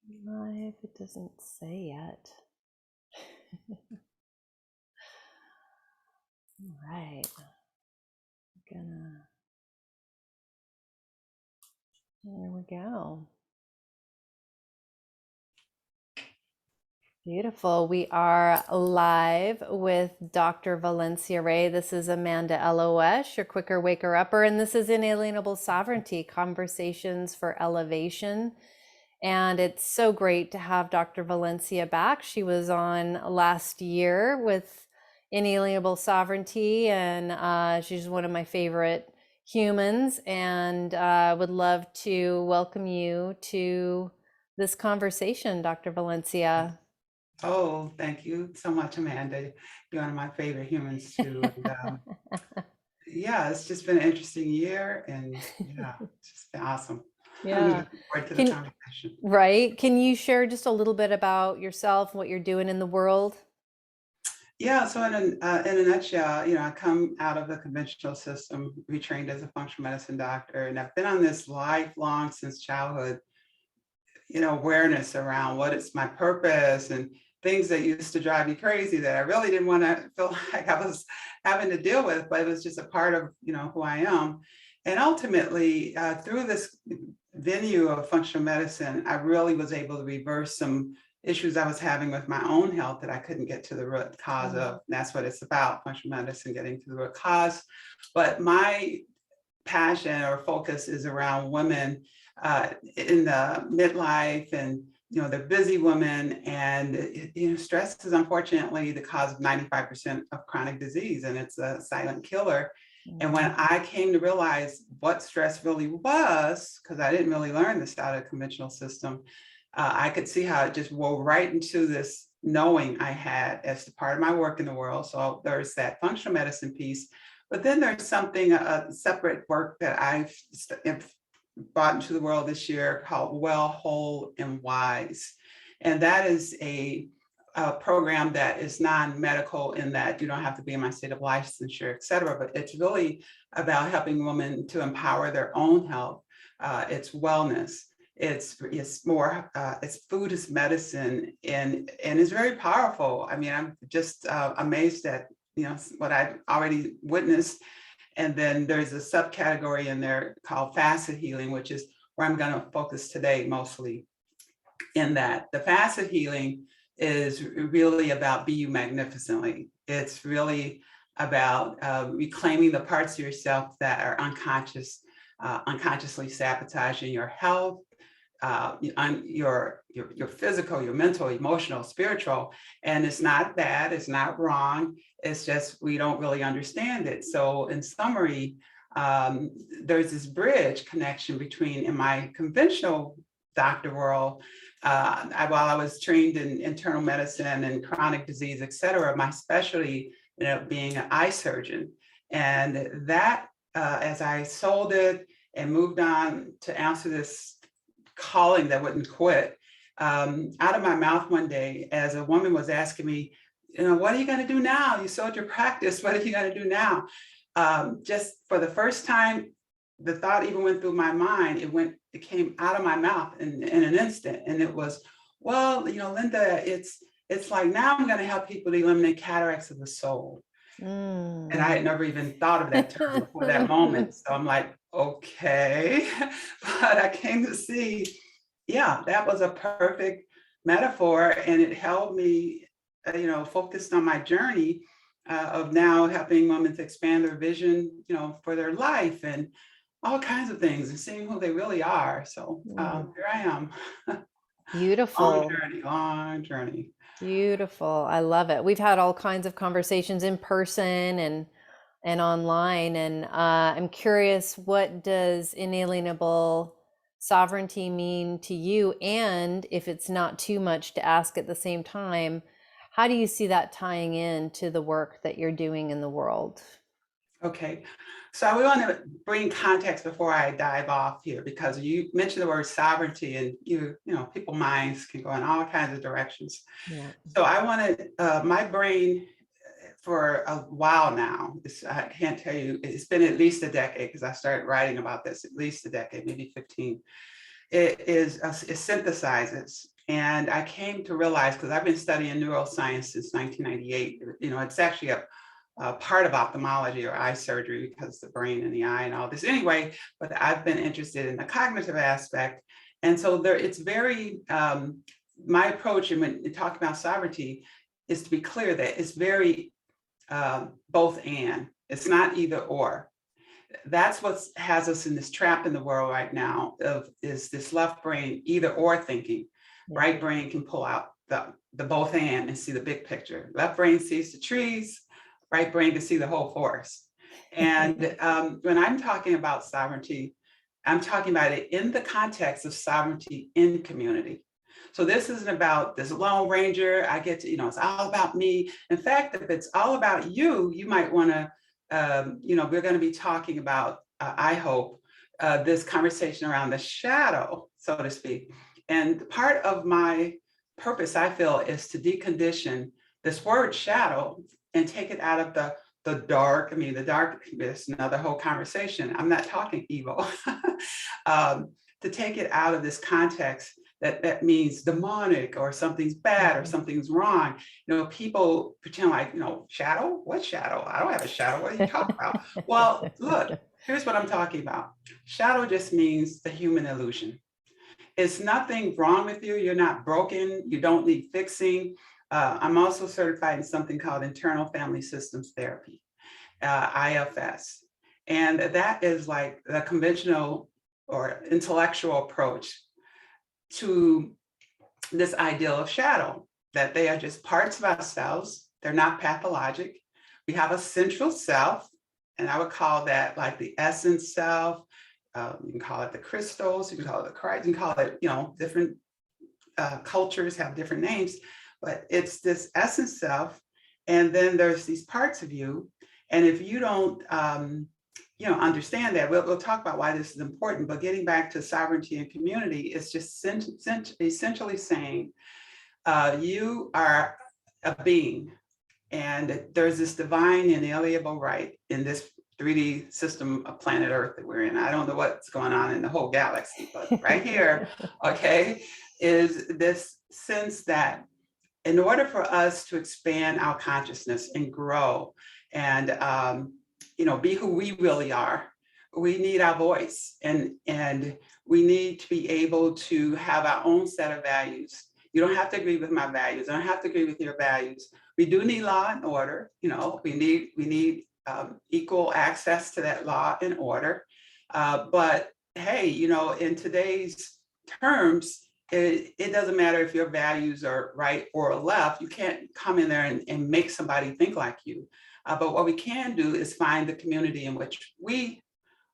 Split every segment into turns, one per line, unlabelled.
Live, it doesn't say yet. All right. There we go. Beautiful. We are live with Dr. Valencia Ray. This is Amanda Elo'esh, your quicker waker upper, and this is Inalienable Sovereignty, Conversations for Elevation. And it's so great to have Dr. Valencia back. She was on last year with Inalienable Sovereignty, and she's one of my favorite humans, and would love to welcome you to this conversation, Dr. Valencia.
Oh, thank you so much, Amanda. You're one of my favorite humans too. And yeah, it's just been an interesting year, and yeah, it's just been awesome. I'm
Yeah.
looking forward to the
Can
conversation.
Right. Can you share just a little bit about yourself, what you're doing in the world?
Yeah, so in a nutshell, I come out of the conventional system, retrained as a functional medicine doctor, and I've been on this lifelong, since childhood, awareness around what is my purpose and things that used to drive me crazy that I really didn't want to feel like I was having to deal with, but it was just a part of, who I am. And ultimately, through this venue of functional medicine, I really was able to reverse some issues I was having with my own health that I couldn't get to the root cause of.
Mm.
And that's what it's about, functional medicine, getting to the root cause. But my passion or focus is around women in the midlife, and they're busy women, and stress is unfortunately the cause of 95% of chronic disease, and it's a silent killer. And when
Mhm.
I came to realize what stress really was, because I didn't really learn this out of the conventional system, I could see how it just wove right into this knowing I had as part of my work in the world. So there's that functional medicine piece, but then there's something, a separate work that I've brought into the world this year called Well, Whole, and Wise. And that is a program that is non-medical, in that you don't have to be in my state of licensure, et cetera, but it's really about helping women to empower their own health. It's wellness. It's more it's food is medicine, and it's very powerful. I mean, I'm just amazed at what I've already witnessed. And then there's a subcategory in there called facet healing, which is where I'm going to focus today mostly. In that, the facet healing is really about be you magnificently. It's really about reclaiming the parts of yourself that are unconsciously sabotaging your health, your physical, your mental, emotional, spiritual. And it's not bad, it's not wrong. It's just we don't really understand it. So in summary, there's this bridge connection between, in my conventional doctor world, while I was trained in internal medicine and chronic disease, et cetera, my specialty ended up being an eye surgeon. And that, as I sold it and moved on to answer this calling that wouldn't quit, out of my mouth one day, as a woman was asking me, what are you going to do now? You sold your practice. What are you going to do now? Just for the first time, the thought even went through my mind. It came out of my mouth in an instant, and it was, well, Linda, it's like, now I'm going to help people to eliminate cataracts of the soul. And I had
Mm.
never even thought of that term before that moment. So I'm like, okay. But I came to see, yeah, that was a perfect metaphor. And it held me, focused on my journey of now helping women to expand their vision, for their life and all kinds of things, and seeing who they really are. So
Mm.
here I am. Long
Beautiful.
journey, long journey.
Beautiful. I love it. We've had all kinds of conversations in person and online, and I'm curious, what does inalienable sovereignty mean to you? And if it's not too much to ask at the same time, how do you see that tying in to the work that you're doing in the world?
Okay, so we want to bring context before I dive off here, because you mentioned the word sovereignty, and people minds can go in all kinds of directions.
Yeah.
So I wanted my brain for a while now. I can't tell you, it's been at least a decade, because I started writing about this at least a decade, maybe 15. It synthesizes And I came to realize, because I've been studying neuroscience since 1998, it's actually a part of ophthalmology or eye surgery because the brain and the eye and all this anyway, but I've been interested in the cognitive aspect. And so it's very, my approach and when you talk about sovereignty is to be clear that it's very both and, it's not either or. That's what has us in this trap in the world right now is this left brain either or thinking. Right brain can pull out the both and see the big picture. Left brain sees the trees, right brain can see the whole forest. And when I'm talking about sovereignty, I'm talking about it in the context of sovereignty in community. So this isn't about this Lone Ranger, I get to, it's all about me. In fact, if it's all about you, you might want to, we're going to be talking about, I hope, this conversation around the shadow, so to speak. And part of my purpose, I feel, is to decondition this word shadow and take it out of the dark. I mean, the dark is another whole conversation. I'm not talking evil. To take it out of this context that means demonic or something's bad or something's wrong. People pretend like, shadow? What shadow? I don't have a shadow. What are you talking about? Well, look, here's what I'm talking about. Shadow just means the human illusion. It's nothing wrong with you. You're not broken. You don't need fixing. I'm also certified in something called internal family systems therapy, IFS. And that is like the conventional or intellectual approach to this ideal of shadow, that they are just parts of ourselves. They're not pathologic. We have a central self, and I would call that like the essence self. You can call it the crystals, you can call it the Christ, you can call it, different cultures have different names, but it's this essence self. And then there's these parts of you. And if you don't, understand that, we'll talk about why this is important, but getting back to sovereignty and community, it's just essentially saying you are a being and there's this divine inalienable right in this 3D system of planet Earth that we're in. I don't know what's going on in the whole galaxy, but right here, okay, is this sense that in order for us to expand our consciousness and grow and be who we really are, we need our voice and we need to be able to have our own set of values. You don't have to agree with my values. I don't have to agree with your values. We do need law and order. We need equal access to that law and order. But hey, in today's terms, it doesn't matter if your values are right or left. You can't come in there and make somebody think like you. But what we can do is find the community in which we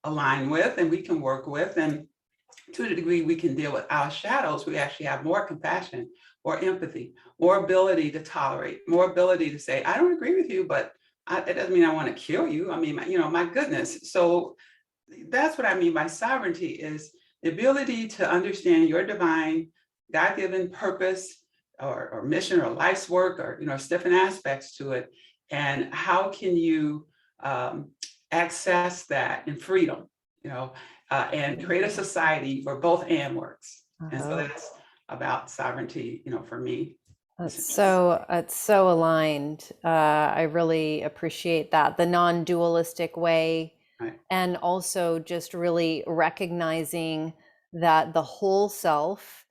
align with and we can work with. And to the degree we can deal with our shadows, we actually have more compassion, more empathy, more ability to tolerate, more ability to say, I don't agree with you, but it doesn't mean I want to kill you. I mean, my goodness. So that's what I mean by sovereignty, is the ability to understand your divine, God-given purpose or mission or life's work or, different aspects to it. And how can you access that in freedom, and create a society where both and works. And so that's about sovereignty, for me.
It's so aligned. I really appreciate that, the non-dualistic way,
Right.
and also just really recognizing that the whole self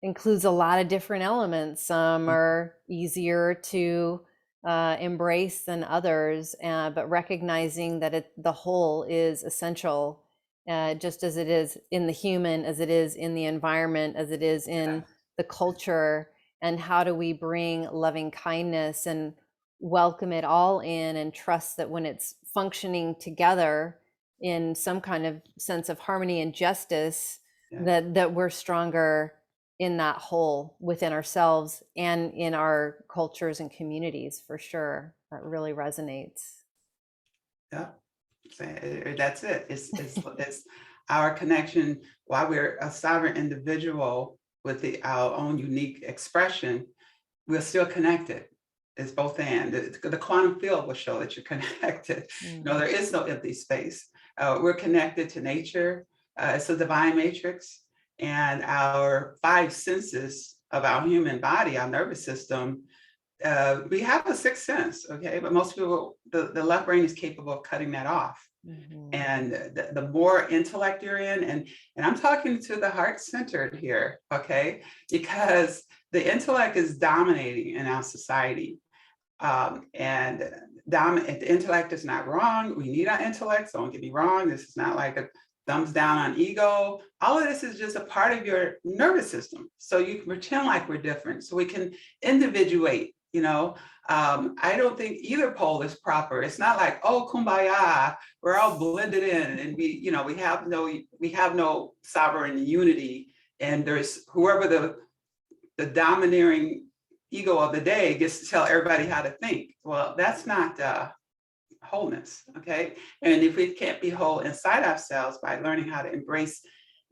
includes a lot of different elements. Some are easier to embrace than others, but recognizing that the whole is essential, just as it is in the human, as it is in the environment, as it is in the culture. And how do we bring loving kindness and welcome it all in and trust that when it's functioning together in some kind of sense of harmony and justice, that we're stronger in that whole within ourselves and in our cultures and communities, for sure. That really resonates.
Yeah, that's it. It's our connection. While we're a sovereign individual with our own unique expression, we're still connected. It's both and. The quantum field will show that you're connected. There is no empty space. We're connected to nature. It's a divine matrix. And our 5 senses of our human body, our nervous system, we have a sixth sense, okay? But most people, the left brain is capable of cutting that off.
Mhm.
And the more intellect you're in, and I'm talking to the heart centered here, okay? Because the intellect is dominating in our society. And the intellect is not wrong. We need our intellect. So don't get me wrong. This is not like a thumbs down on ego. All of this is just a part of your nervous system. So you can pretend like we're different. So we can individuate, you know. I don't think either pole is proper. It's not like, oh, kumbaya, we're all blended in and we have no sovereign unity. And there's whoever the domineering ego of the day gets to tell everybody how to think. Well, that's not wholeness, okay? And if we can't be whole inside ourselves by learning how to embrace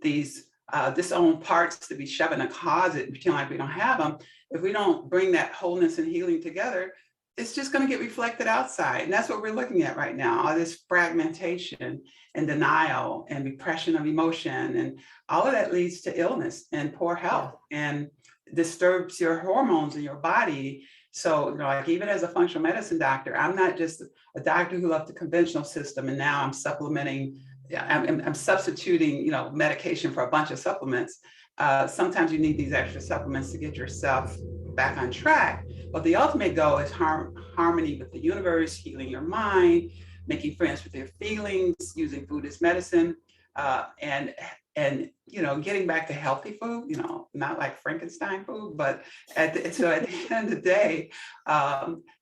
these disowned parts to be shoved in a closet and pretend like we don't have them, if we don't bring that wholeness and healing together, it's just going to get reflected outside. And that's what we're looking at right now, all this fragmentation and denial and repression of emotion. And all of that leads to illness and poor health and disturbs your hormones in your body. So, like even as a functional medicine doctor, I'm not just a doctor who left the conventional system and now I'm supplementing, I'm substituting, medication for a bunch of supplements. Sometimes you need these extra supplements to get yourself back on track. But the ultimate goal is harmony with the universe, healing your mind, making friends with your feelings, using food as medicine, and getting back to healthy food. Not like Frankenstein food, but at the end of the day,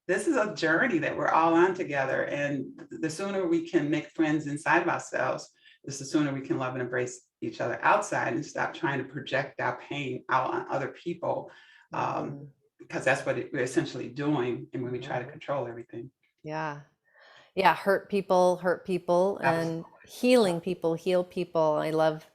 this is a journey that we're all on together. And the sooner we can make friends inside of ourselves, the sooner we can love and embrace each other outside and stop trying to project our pain out on other people. Because that's what we're essentially doing. And when we try to control everything.
Yeah. Yeah. Hurt people, and healing people, heal people. I love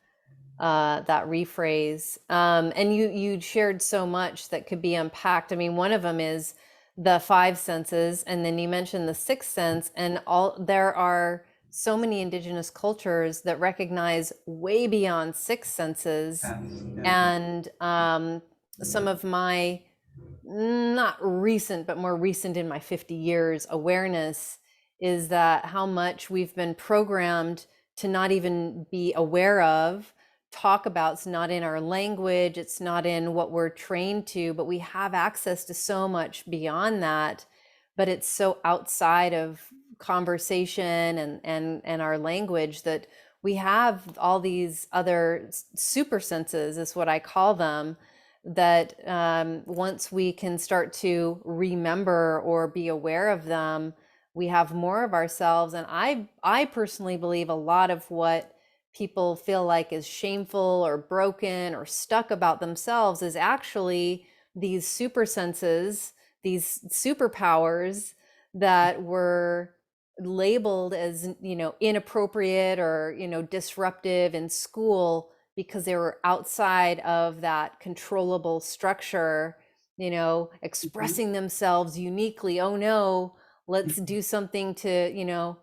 that rephrase. And you shared so much that could be unpacked. I mean, one of them is the five senses, and then you mentioned the sixth sense, and there are so many indigenous cultures that recognize way beyond six senses.
Yes, yes.
And some of my not recent, but more recent in my 50 years awareness is that how much we've been programmed to not even be aware of, talk about. It's not in our language, it's not in what we're trained to, but we have access to so much beyond that. But it's so outside of conversation and our language that we have all these other super senses, is what I call them, that once we can start to remember or be aware of them, we have more of ourselves. And I personally believe a lot of what people feel like is shameful or broken or stuck about themselves is actually these super senses, these superpowers that were labeled as, inappropriate or, disruptive in school because they were outside of that controllable structure, expressing themselves uniquely. Oh no, let's do something to,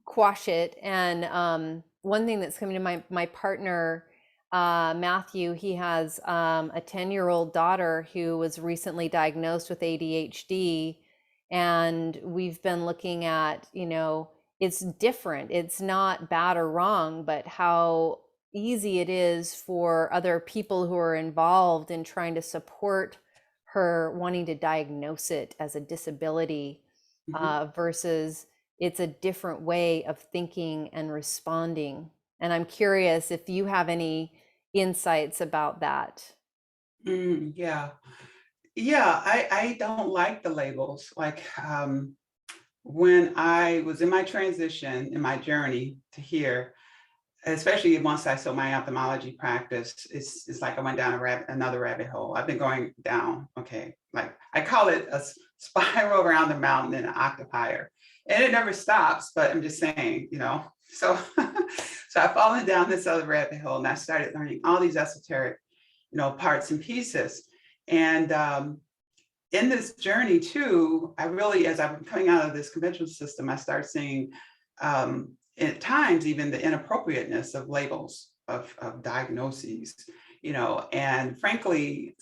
quash it. And one thing that's coming to my partner, Matthew, he has a 10-year-old daughter who was recently diagnosed with ADHD. And we've been looking at, it's different. It's not bad or wrong, but how easy it is for other people who are involved in trying to support her wanting to diagnose it as a disability, versus it's a different way of thinking and responding. And I'm curious if you have any insights about that.
Yeah. Yeah, I don't like the labels. Like when I was in my transition, in my journey to here, especially once I saw my ophthalmology practice, it's like I went down another rabbit hole. I've been going down, okay, like I call it a spiral around the mountain in an octopier. And it never stops, but I'm just saying, so so I've fallen down this other rabbit hole and I started learning all these esoteric, parts and pieces. And in this journey too, I really, as I'm coming out of this conventional system, I start seeing at times even the inappropriateness of labels, of diagnoses. and frankly,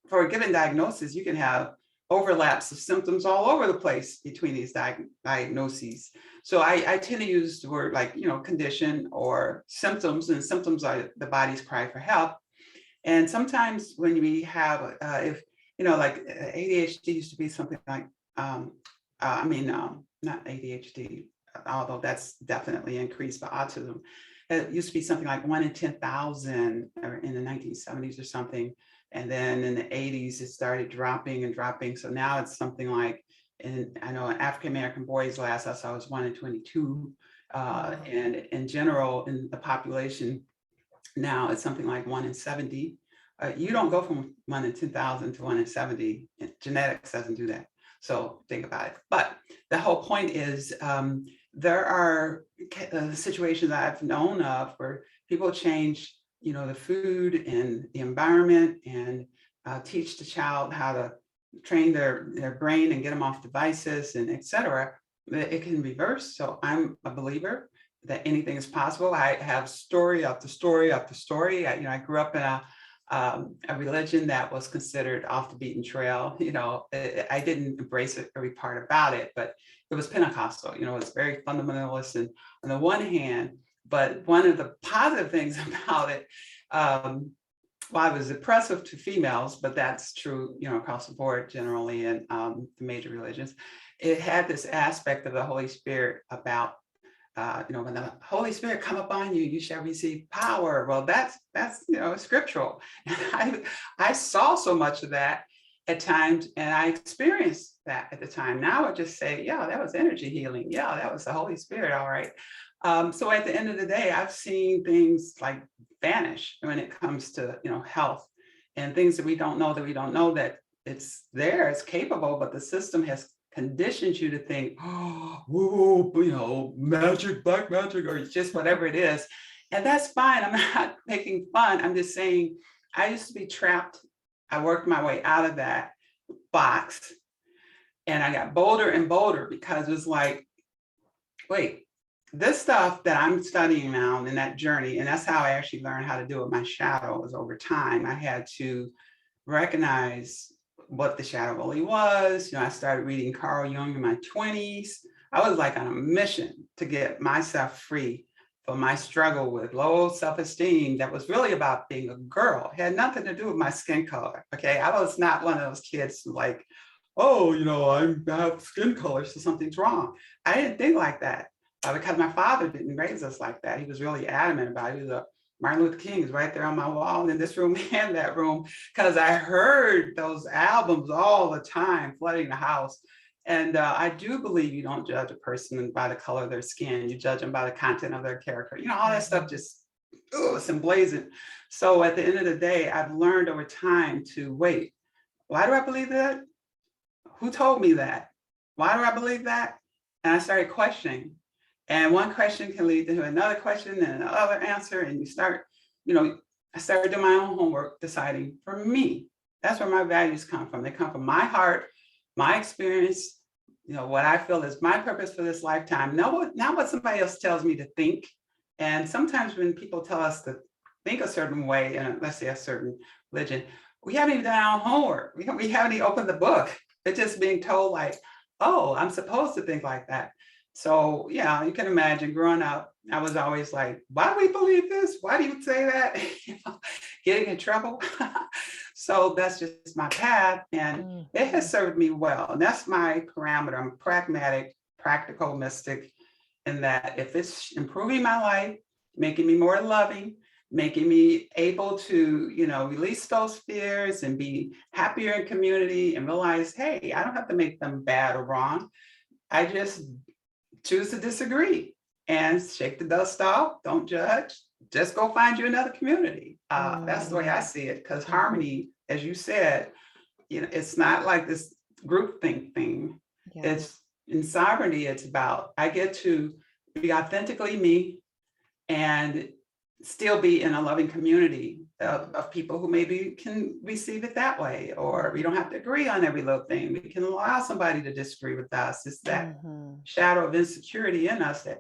for a given diagnosis, you can have overlaps of symptoms all over the place between these diagnoses. So I tend to use the word like, condition or symptoms, and symptoms are the body's cry for help. And sometimes when we have, if, like ADHD used to be something like, not ADHD, although that's definitely increased, but autism, it used to be something like 1 in 10,000 or in the 1970s or something. And then in the 80s, it started dropping and dropping. So now it's something like, I know in African-American boys last I saw was 1 in 22. And in general, in the population, now it's something like 1 in 70. You don't go from 1 in 10,000 to 1 in 70. Genetics doesn't do that. So think about it. But the whole point is, there are situations I've known of where people change, the food and the environment, and teach the child how to train their brain and get them off devices and et cetera. It can reverse. So I'm a believer that anything is possible. I have story after story after story. I grew up in a religion that was considered off the beaten trail. I didn't embrace it, every part about it, but it was Pentecostal. It's very fundamentalist, and on the one hand, but one of the positive things about it, while it was oppressive to females, but that's true, across the board generally in the major religions, it had this aspect of the Holy Spirit about, when the Holy Spirit come upon you, you shall receive power. Well, that's scriptural. And I saw so much of that at times, and I experienced that at the time. Now I just say, yeah, that was energy healing. Yeah, that was the Holy Spirit. All right. So at the end of the day, I've seen things like vanish when it comes to, health, and things that we don't know that it's there, it's capable, but the system has conditioned you to think, oh, woo, magic, black magic, or just whatever it is. And that's fine. I'm not making fun. I'm just saying, I used to be trapped. I worked my way out of that box, and I got bolder and bolder, because it was like, wait, this stuff that I'm studying now in that journey, and that's how I actually learned how to do it. My shadow was over time. I had to recognize what the shadow really was. I started reading Carl Jung in my 20s. I was like on a mission to get myself free from my struggle with low self-esteem that was really about being a girl. It had nothing to do with my skin color. Okay, I was not one of those kids who like, oh, I have skin color, so something's wrong. I didn't think like that. Because my father didn't raise us like that. He was really adamant about it. He was Martin Luther King is right there on my wall in this room and that room, because I heard those albums all the time flooding the house. And I do believe you don't judge a person by the color of their skin. You judge them by the content of their character. All that stuff just, it's emblazoned. So at the end of the day, I've learned over time to wait. Why do I believe that? Who told me that? Why do I believe that? And I started questioning. And one question can lead to another question and another answer. And you start, I started doing my own homework, deciding for me, that's where my values come from. They come from my heart, my experience, what I feel is my purpose for this lifetime, not what somebody else tells me to think. And sometimes when people tell us to think a certain way, in let's say a certain religion, we haven't even done our own homework. We haven't even opened the book. It's just being told like, oh, I'm supposed to think like that. So yeah, you can imagine growing up, I was always like, why do we believe this? Why do you say that? Getting in trouble. So that's just my path, and it has served me well. And that's my parameter. I'm pragmatic, practical, mystic, in that if it's improving my life, making me more loving, making me able to, release those fears and be happier in community and realize, hey, I don't have to make them bad or wrong. I just choose to disagree and shake the dust off. Don't judge. Just go find you another community. That's the way I see it. Because harmony, as you said, it's not like this groupthink thing. Yeah. It's in sovereignty. It's about I get to be authentically me, and still be in a loving community of people who maybe can receive it that way, or we don't have to agree on every little thing. We can allow somebody to disagree with us. It's that shadow of insecurity in us that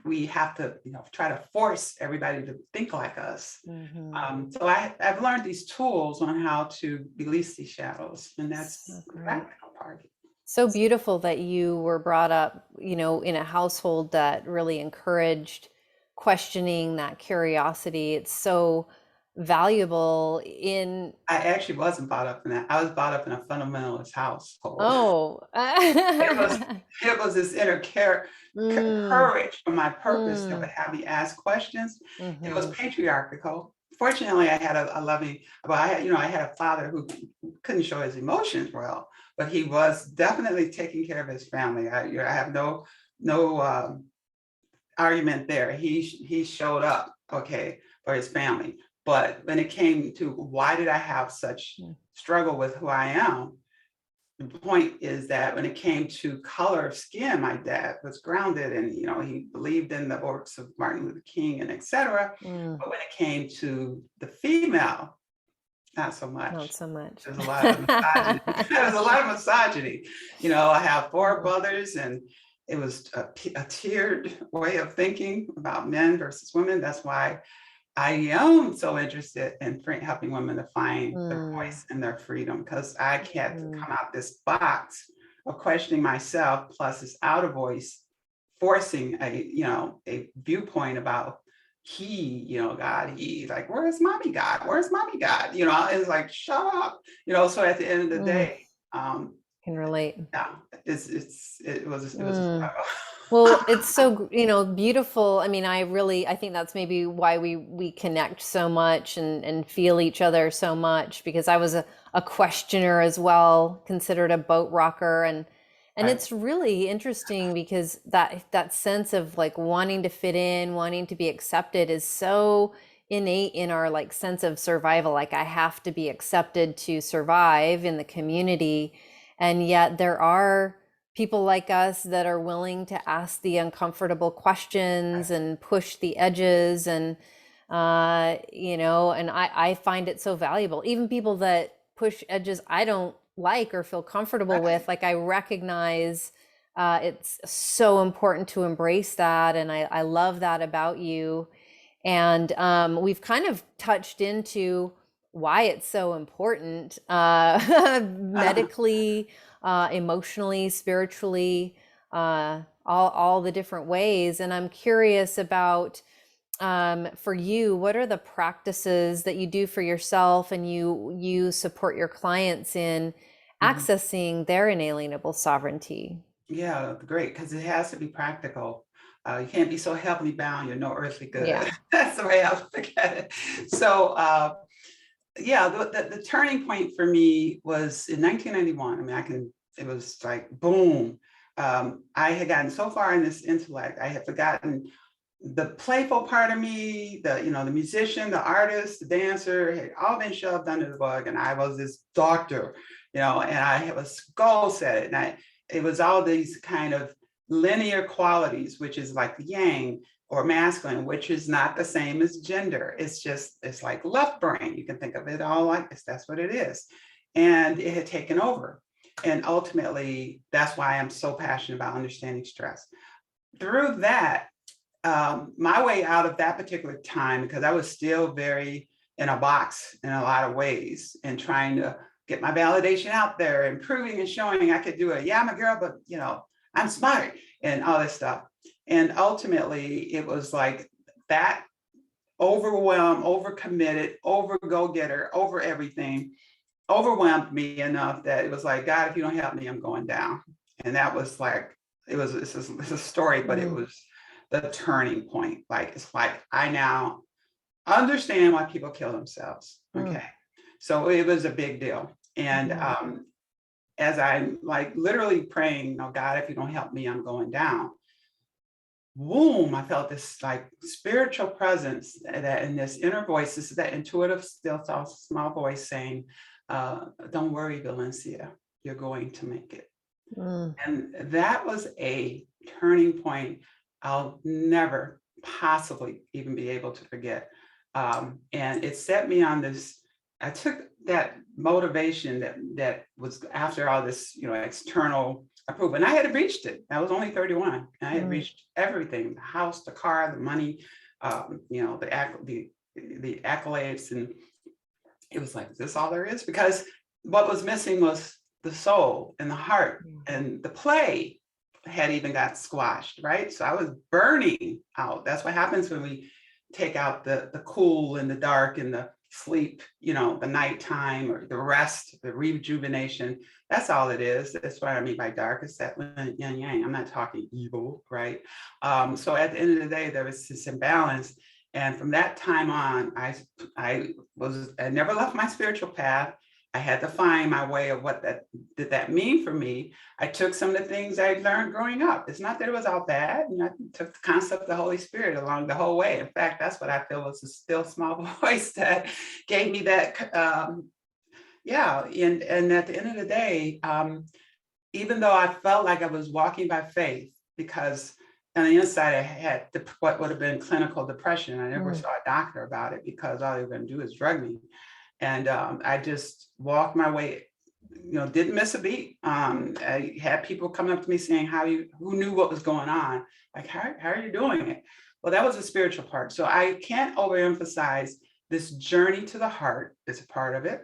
we have to, try to force everybody to think like us. So I've learned these tools on how to release these shadows, and that's
So
the
great.
practical part.
So beautiful that you were brought up, in a household that really encouraged questioning, that curiosity. It's so valuable in,
I actually wasn't brought up in that. I was brought up in a fundamentalist household.
oh,
It was it was this inner
mm,
courage for my purpose that would
mm,
have me ask questions. It was
mhm,
patriarchal. Fortunately, I had a loving, well, I had a father who couldn't show his emotions well, but he was definitely taking care of his family. I have no argument there. He showed up, okay, for his family. But when it came to why did I have such
mm,
struggle with who I am, the point is that when it came to color of skin, my dad was grounded, and he believed in the works of Martin Luther King and etc.
mm,
But when it came to the female, not so
not
much.
so much.
There's a lot of misogyny. There's a lot of misogyny. I have four
Mm,
brothers, and it was a tiered way of thinking about men versus women. That's why I am so interested in helping women to find their
mm,
voice and their freedom, because I can't
mm,
come out this box of questioning myself, plus this outer voice forcing a viewpoint about God, he like, where's mommy God? Where's mommy God? It's like, shut up. So at the end of the
mm,
day, um,
can relate.
yeah, it was a
Mm.
struggle.
Well, it's so, beautiful. I mean, I think that's maybe why we connect so much and feel each other so much, because I was a questioner as well, considered a boat rocker, and
Right.
it's really interesting because that sense of like wanting to fit in, wanting to be accepted is so innate in our like sense of survival. Like I have to be accepted to survive in the community. And yet there are people like us that are willing to ask the uncomfortable questions
Right.
and push the edges, and I find it so valuable. Even people that push edges I don't like or feel comfortable
Right.
with, like I recognize it's so important to embrace that, and I love that about you. And we've kind of touched into why it's so important medically, emotionally, spiritually, all the different ways. And I'm curious about, for you, what are the practices that you do for yourself and you support your clients in
Mhm.
accessing their inalienable sovereignty?
Yeah, great, because it has to be practical. You can't be so heavenly bound, you're no earthly good.
Yeah.
That's the way I look at it. So, yeah, the turning point for me was in 1991. I mean, it was like, boom. I had gotten so far in this intellect, I had forgotten the playful part of me, the musician, the artist, the dancer, had all been shoved under the rug, and I was this doctor, and I was goal set, and it was all these kind of linear qualities, which is like yang or masculine, which is not the same as gender. It's like left brain. You can think of it all like this. That's what it is, and it had taken over, and ultimately, that's why I'm so passionate about understanding stress. Through that, my way out of that particular time, because I was still very in a box in a lot of ways and trying to get my validation out there and proving and showing I could do it. Yeah, I'm a girl, but I'm smart and all this stuff. And ultimately, it was like that overwhelmed, overcommitted, over go getter, over everything overwhelmed me enough that it was like, God, if you don't help me, I'm going down. And that was like, it's a story, but it
Mm,
was the turning point. Like, it's like, I now understand why people kill themselves.
mm,
Okay. So it was a big deal. And
mhm,
as I'm like literally praying, oh God, if you don't help me, I'm going down. Boom, I felt this like spiritual presence that in this inner voice, this is that intuitive, still small voice saying, don't worry, Valencia, you're going to make it.
mm,
And that was a turning point I'll never possibly even be able to forget. And it set me on this. I took that motivation that was after all this, external approval, and I had reached it. I was only 31, and I had
Mm.
reached everything: the house, the car, the money, the accolades, and it was like, is this all there is? Because what was missing was the soul and the heart, and the play had even got squashed, right? So I was burning out. That's what happens when we take out the cool and the dark and the sleep, the nighttime or the rest, the rejuvenation. That's all it is. That's what I mean by dark. It's that yin yang. I'm not talking evil, right? So at the end of the day, there was this imbalance. And from that time on, I never left my spiritual path. I had to find my way of what that did that mean for me. I took some of the things I learned growing up. It's not that it was all bad. I took the concept of the Holy Spirit along the whole way. In fact, that's what I feel was a still small voice that gave me that. Yeah, and at the end of the day, even though I felt like I was walking by faith, because on the inside I had what would have been clinical depression. I never saw a doctor about it because all they were going to do is drug me. And I just walked my way, didn't miss a beat. I had people coming up to me saying, who knew what was going on? Like, how are you doing it? Well, that was the spiritual part. So I can't overemphasize this journey to the heart is a part of it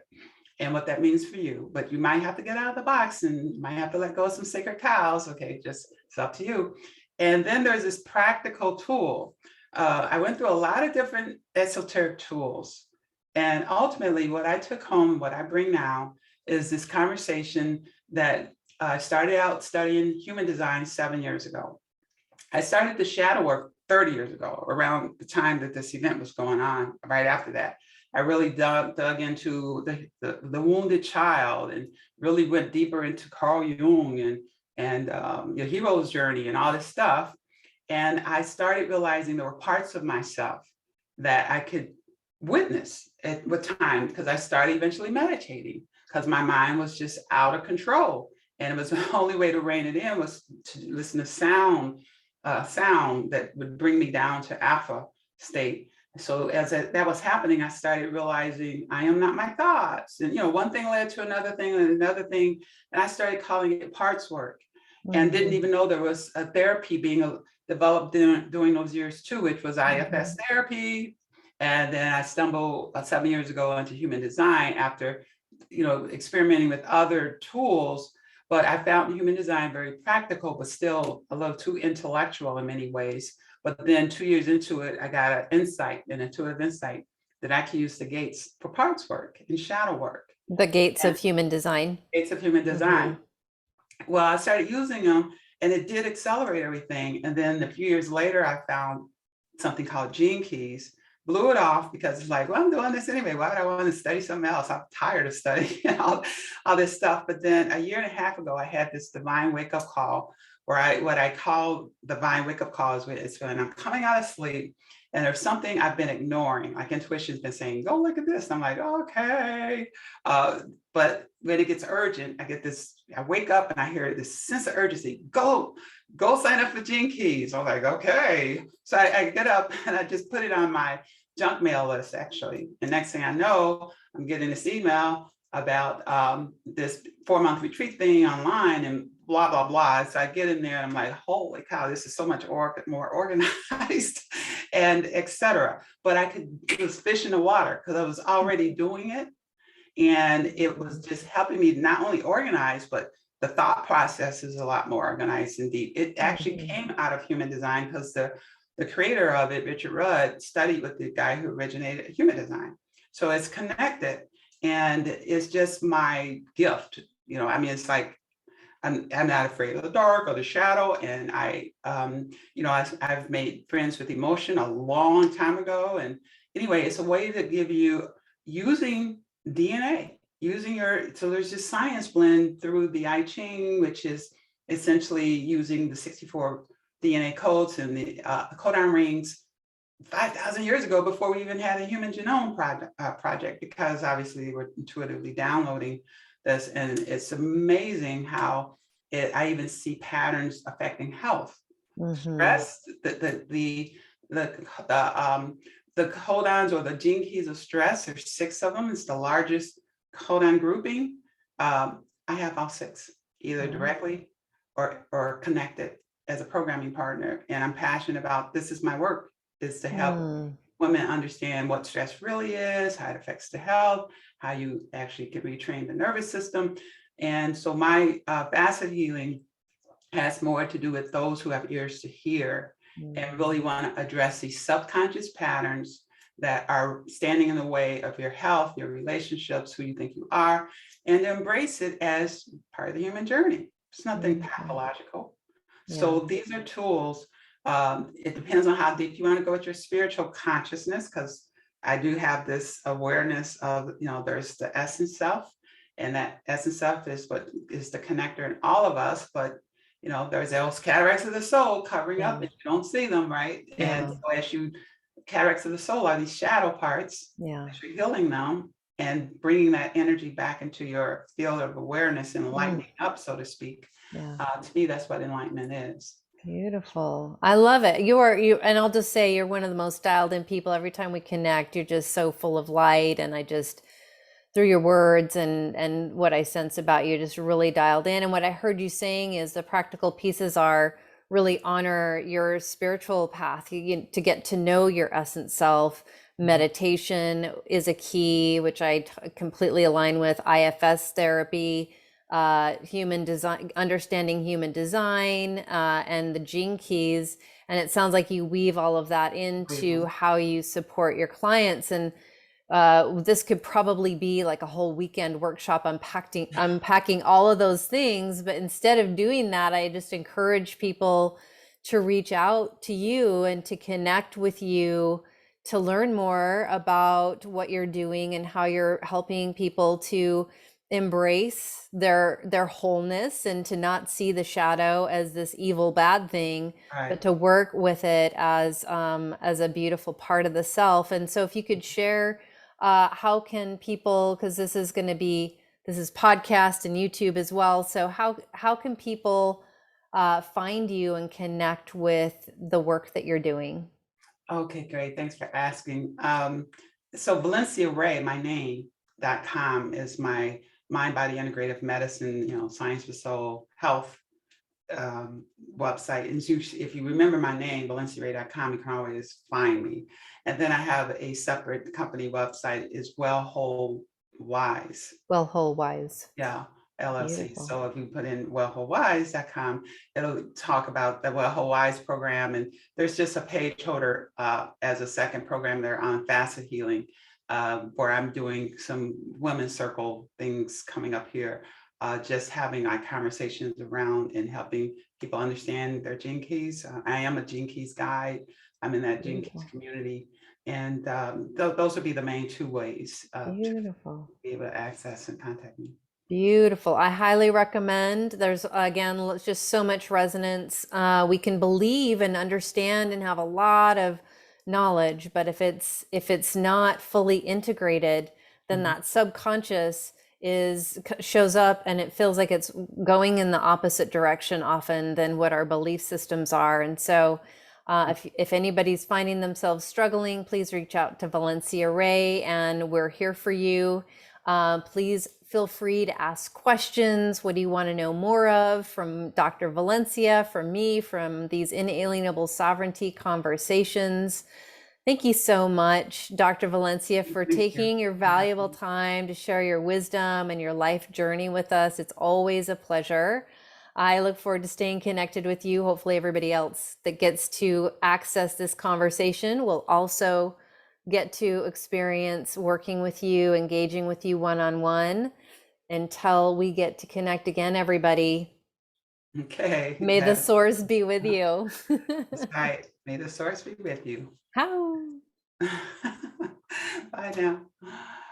and what that means for you. But you might have to get out of the box and you might have to let go of some sacred cows. Okay, just it's up to you. And then there's this practical tool. I went through a lot of different esoteric tools. And ultimately, what I took home, what I bring now, is this conversation that I started out studying human design 7 years ago. I started the shadow work 30 years ago, around the time that this event was going on. Right after that, I really dug into the wounded child and really went deeper into Carl Jung and your hero's journey and all this stuff. And I started realizing there were parts of myself that I could witness with time, because I started eventually meditating because my mind was just out of control. And it was the only way to rein it in was to listen to sound that would bring me down to alpha state. So as that was happening, I started realizing I am not my thoughts. And, one thing led to another thing and another thing. And I started calling it parts work and didn't even know there was a therapy being developed during those years too, which was IFS therapy. And then I stumbled 7 years ago into human design after, experimenting with other tools. But I found human design very practical, but still a little too intellectual in many ways. But then 2 years into it, I got an intuitive insight that I can use the gates for parts work and shadow work.
The gates of human design.
Gates of human design. Well, I started using them and it did accelerate everything. And then a few years later, I found something called gene keys, blew it off because it's like, well, I'm doing this anyway. Why would I want to study something else? I'm tired of studying all this stuff. But then a year and a half ago, I had this divine wake-up call where what I call divine wake-up calls is when I'm coming out of sleep and there's something I've been ignoring, like intuition's been saying, go look at this. And I'm like, okay. But when it gets urgent, I wake up and I hear this sense of urgency, go sign up for Gene Keys. I'm like, okay. So I get up and I just put it on my junk mail list, actually. And next thing I know, I'm getting this email about this 4-month retreat thing online and blah, blah, blah. So I get in there and I'm like, holy cow, this is so much more organized and etc. But it was fish in the water because I was already doing it. And it was just helping me not only organize, but the thought process is a lot more organized and deep. It actually came out of human design because the creator of it, Richard Rudd, studied with the guy who originated human design. So it's connected and it's just my gift. It's like, I'm not afraid of the dark or the shadow. And I've made friends with emotion a long time ago. And anyway, it's a way to give you using DNA, so there's just science blend through the I Ching, which is essentially using the 64 DNA codes and the codon rings 5,000 years ago before we even had a human genome project, because obviously we're intuitively downloading this. And it's amazing how I even see patterns affecting health. Stress, the the codons or the gene keys of stress. There's 6 of them. It's the largest codon grouping. I have all 6, either directly or connected as a programming partner. And I'm passionate about, this is my work, is to help women understand what stress really is, how it affects the health, how you actually can retrain the nervous system. And so my facet healing has more to do with those who have ears to hear and really want to address these subconscious patterns that are standing in the way of your health, your relationships, who you think you are, and embrace it as part of the human journey. It's nothing pathological. So these are tools. It depends on how deep you want to go with your spiritual consciousness, because I do have this awareness of, there's the essence self, and that essence self is what is the connector in all of us. But there's those cataracts of the soul covering up, and you don't see them, right? And so as cataracts of the soul are these shadow parts, as you're healing them and bringing that energy back into your field of awareness and lightening up, so to speak. To me, that's what enlightenment is.
Beautiful. I love it. You, and I'll just say you're one of the most dialed in people. Every time we connect, you're just so full of light, and I just, through your words and what I sense about you, just really dialed in. And what I heard you saying is the practical pieces are really honor your spiritual path, to get to know your essence self. Meditation is a key, which I completely align with. IFS therapy, human design, understanding human design, and the gene keys. And it sounds like you weave all of that into how you support your clients. And this could probably be like a whole weekend workshop unpacking all of those things. But instead of doing that, I just encourage people to reach out to you and to connect with you, to learn more about what you're doing and how you're helping people to embrace their wholeness, and to not see the shadow as this evil bad thing, but to work with it as a beautiful part of the self. And so if you could share, how can people, because this is podcast and YouTube as well, so how can people find you and connect with the work that you're doing?
Okay, great. Thanks for asking. So Valencia Ray, my name.com is my mind, body, integrative medicine, science for soul, health website. And if you remember my name, valenciaray.com, you can always find me. And then I have a separate company website, is Well Whole Wise.
Well Whole Wise.
Yeah. LLC.
Beautiful.
So if you put in wellwholewise.com, it'll talk about the Well Whole Wise program. And there's just a page holder as a second program there on facet healing, where I'm doing some women's circle things coming up here, just having conversations around and helping people understand their gene keys. I am a gene keys guide. I'm in that gene keys community. And those would be the main 2 ways to be able to access and contact me.
Beautiful. I highly recommend. There's, again, just so much resonance. We can believe and understand and have a lot of knowledge, but if it's not fully integrated, then that subconscious shows up, and it feels like it's going in the opposite direction often than what our belief systems are. And so if anybody's finding themselves struggling, please reach out to Valencia Ray, and we're here for you. Please feel free to ask questions. What do you want to know more of from Dr. Valencia, from me, from these inalienable sovereignty conversations? Thank you so much, Dr. Valencia, for taking your valuable time to share your wisdom and your life journey with us. It's always a pleasure. I look forward to staying connected with you. Hopefully everybody else that gets to access this conversation will also get to experience working with you, engaging with you one-on-one. Until we get to connect again, everybody.
Okay.
May the source be with you.
That's right. May the source be with you.
How?
Bye now.